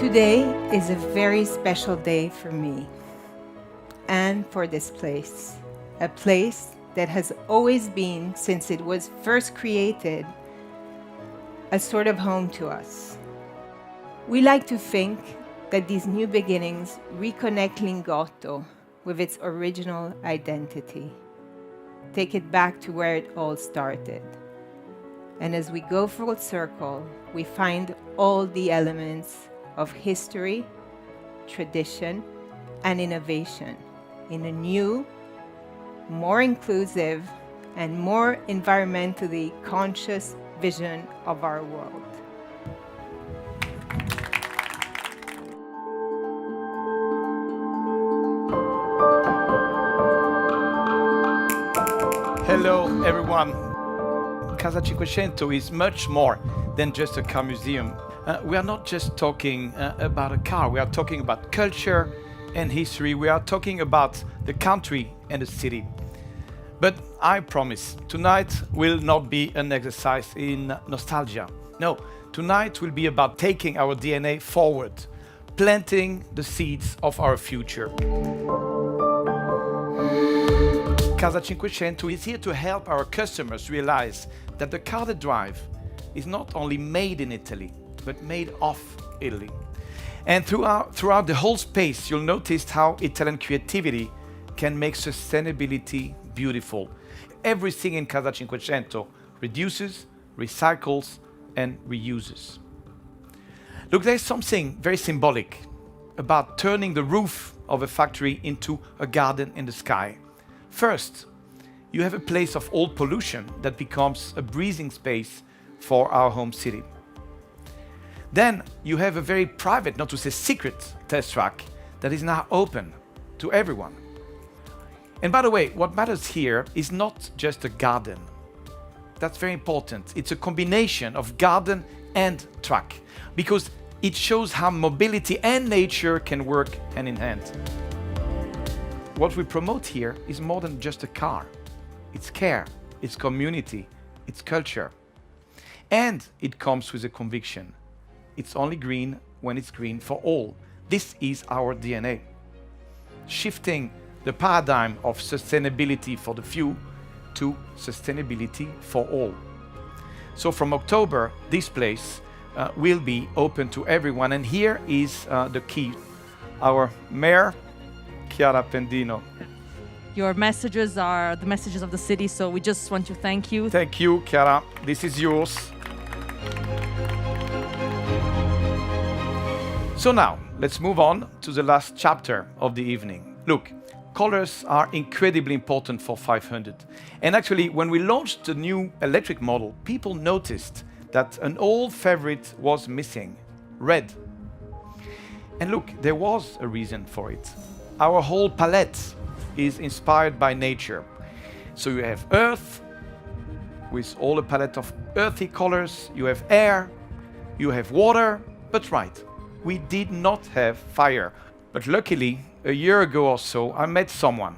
Today is a very special day for me and for this place, a place that has always been, since it was first created, a sort of home to us. We like to think that these new beginnings reconnect Lingotto with its original identity, take it back to where it all started. And as we go full circle, we find all the elements of history, tradition, and innovation in a new, more inclusive, and more environmentally conscious vision of our world. Hello, everyone. Casa 500 is much more than just a car museum. We are not just talking about a car. We are talking about culture and history. We are talking about the country and the city. But I promise, tonight will not be an exercise in nostalgia. No, tonight will be about taking our DNA forward, planting the seeds of our future. Casa 500 is here to help our customers realize that the car they drive is not only made in Italy, but made of Italy. And throughout the whole space, you'll notice how Italian creativity can make sustainability beautiful. Everything in Casa 500 reduces, recycles, and reuses. Look, there's something very symbolic about turning the roof of a factory into a garden in the sky. First, you have a place of old pollution that becomes a breathing space for our home city. Then you have a very private, not to say secret, test track that is now open to everyone. And by the way, what matters here is not just a garden. That's very important. It's a combination of garden and track, because it shows how mobility and nature can work hand in hand. What we promote here is more than just a car. It's care, it's community, it's culture. And it comes with a conviction. It's only green when it's green for all. This is our DNA. Shifting the paradigm of sustainability for the few to sustainability for all. So from October, this place will be open to everyone. And here is the key. Our mayor, Chiara Pendino. Your messages are the messages of the city, so we just want to thank you. Thank you, Chiara. This is yours. So now, let's move on to the last chapter of the evening. Look, colors are incredibly important for 500. And actually, when we launched the new electric model, people noticed that an old favorite was missing, red. And look, there was a reason for it. Our whole palette is inspired by nature. So you have earth, with all a palette of earthy colors, you have air, you have water, but right, we did not have fire. But luckily, a year ago or so, I met someone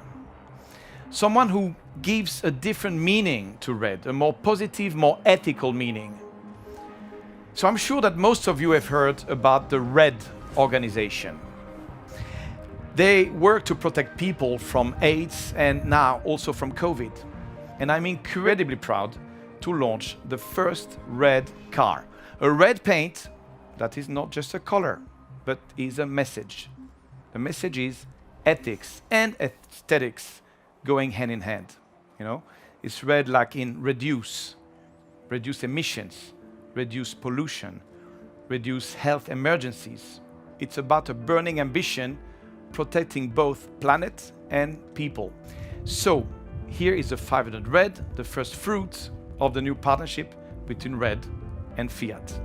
who gives a different meaning to red, a more positive, more ethical meaning. So I'm sure that most of you have heard about the RED organization. They work to protect people from AIDS and now also from COVID. And I'm incredibly proud to launch the first red car. A red paint that is not just a color, but is a message. The message is ethics and aesthetics going hand in hand. You know, it's red like in reduce emissions, reduce pollution, reduce health emergencies. It's about a burning ambition protecting both planet and people. So here is the 500 Red, the first fruit of the new partnership between Red and Fiat.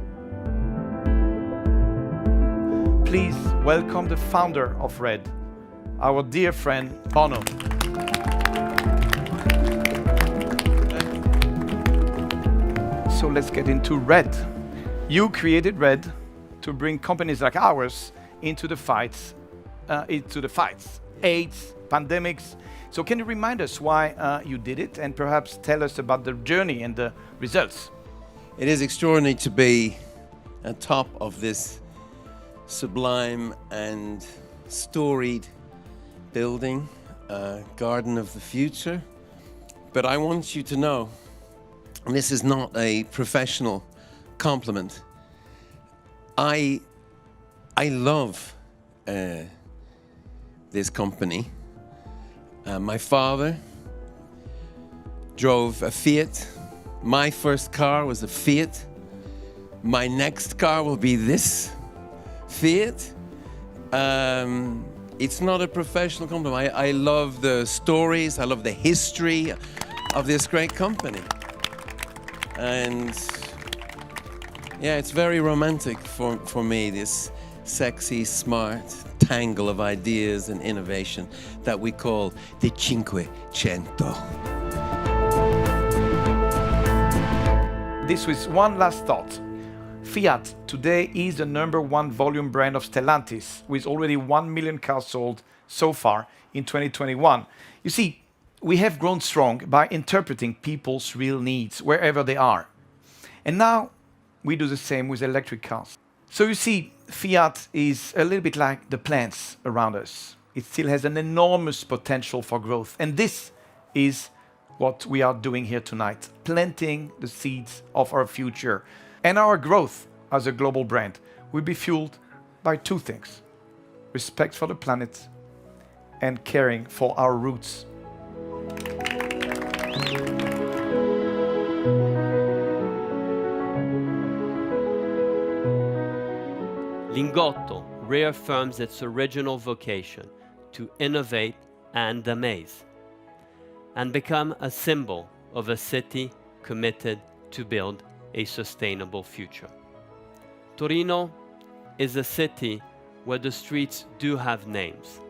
Please welcome the founder of Red, our dear friend Bono. So let's get into Red. You created Red to bring companies like ours into the fights, AIDS, pandemics. So can you remind us why you did it, and perhaps tell us about the journey and the results? It is extraordinary to be on top of this sublime and storied building, Garden of the Future. But I want you to know, and this is not a professional compliment, I love this company. My father drove a Fiat. My first car was a Fiat. My next car will be this Fiat. It's not a professional compliment. I love the stories, I love the history of this great company. And yeah, it's very romantic for me, this sexy, smart tangle of ideas and innovation that we call the Cinquecento. This was one last thought. Fiat today is the #1 volume brand of Stellantis, with already 1 million cars sold so far in 2021. You see, we have grown strong by interpreting people's real needs wherever they are. And now we do the same with electric cars. So you see, Fiat is a little bit like the plants around us. It still has an enormous potential for growth. And this is what we are doing here tonight, planting the seeds of our future. And our growth as a global brand will be fueled by two things: respect for the planet and caring for our roots. Lingotto reaffirms its original vocation to innovate and amaze, and become a symbol of a city committed to build a sustainable future. Torino is a city where the streets do have names.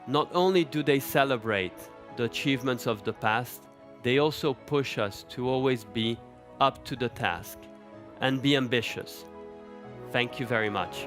Not only do they celebrate the achievements of the past, they also push us to always be up to the task and be ambitious. Thank you very much.